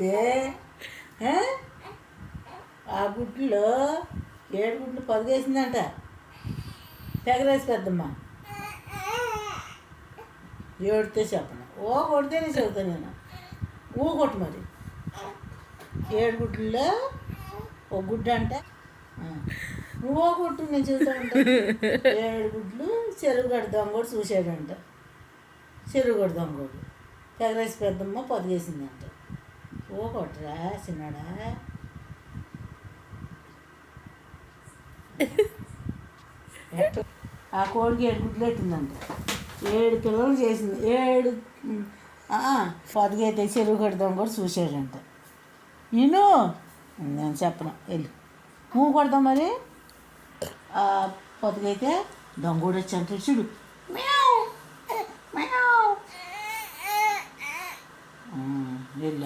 చెప్తే ఆ గుడ్లో 7 గుడ్లు పొదిగేసిందంట తెగరేసి పెద్దమ్మ. ఏడితే చెప్పను, ఓ కొడితేనే చెబుతాను నేను. ఊ కొట్టు మరి. 7 గుడ్లలో ఒక గుడ్డు అంటే నువ్వో కొట్టు, నేను చెబుతా ఉంటా. 7 గుడ్లు చెరువుగడ్డ దొంగోడు చూసాడంట. చెరువుగడ్డ దొంగోడు తెగరేసి పెద్దమ్మ పొదిగేసిందంట. ఓ కొట్టరా చిన్నాడా. ఆ కోడికి 7 గుడ్లు పెట్టిందంట. 7 పిల్లలు చేసింది. 7 పొదిగైతే చెరువుగడ్డ దొంగోడు చూసాడంట. నేను చెప్పను, వెళ్ళి నువ్వు కొడతాం మరి. పొద్దుగైతే దొంగోడు వచ్చి అంటాడు చూడు, వెళ్ళి